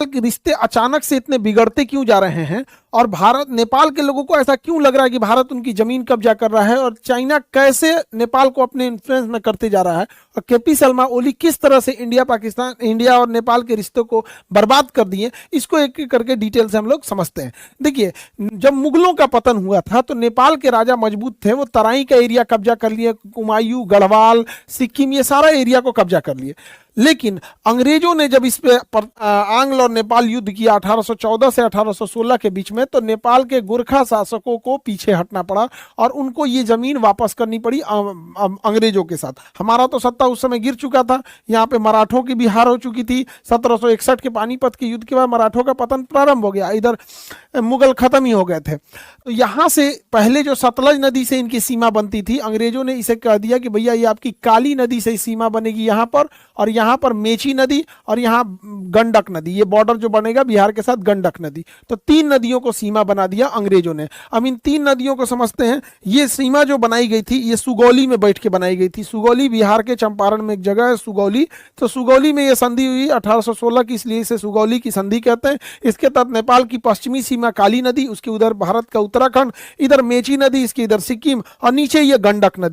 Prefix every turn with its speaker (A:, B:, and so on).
A: के रिश्ते अचानक से इतने बिगड़ते क्यों जा रहे हैं, और भारत नेपाल के लोगों को ऐसा क्यों लग रहा है कि भारत उनकी जमीन कब्जा कर रहा है, और चाइना कैसे नेपाल को अपने इन्फ्लुएंस में करते जा रहा है, और केपी शर्मा ओली किस तरह से इंडिया और नेपाल के रिश्तों को बर्बाद कर दिए, इसको एक एक करके डिटेल से हम लोग समझते हैं। देखिए, जब मुगलों का पतन हुआ था तो नेपाल के राजा मजबूत थे, वो तराई का एरिया कब्जा कर लिए, कुमायूं, गढ़वाल, सिक्किम, ये सारा एरिया को कब्जा कर लिए। लेकिन अंग्रेजों ने जब इस पे आंग्ल और नेपाल युद्ध किया 1814 से 1816 के बीच में, तो नेपाल के गोरखा शासकों को पीछे हटना पड़ा और उनको ये जमीन वापस करनी पड़ी अंग्रेजों के साथ। हमारा तो सत्ता उस समय गिर चुका था, यहाँ पे मराठों की भी हार हो चुकी थी। 1761 के पानीपत के युद्ध के बाद मराठों का पतन प्रारंभ हो गया, इधर मुगल खत्म ही हो गए थे। तो यहाँ से पहले जो सतलज नदी से इनकी सीमा बनती थी, अंग्रेजों ने इसे कह दिया कि भैया ये आपकी काली नदी से सीमा बनेगी यहाँ पर, और यहाँ पर मेची नदी, और यहाँ गंडक नदी, ये बॉर्डर जो बनेगा बिहार के साथ गंडक नदी। तो 3 नदियों को सीमा बना दिया अंग्रेजों ने। अब इन 3 नदियों को समझते हैं। ये सीमा जो बनाई गई थी ये सुगौली में बैठ के बनाई गई थी। सुगौली बिहार के चंपारण में एक जगह है सुगौली, तो सुगौली में ये संधि हुई 1816 की, इसलिए इसे सुगौली की संधि कहते हैं। इसके तहत नेपाल की पश्चिमी सीमा काली नदी, उसके उधर भारत का उत्तराखंड, इधर मेची नदी, इसके इधर सिक्किम, और नीचे ये गंडक नदी।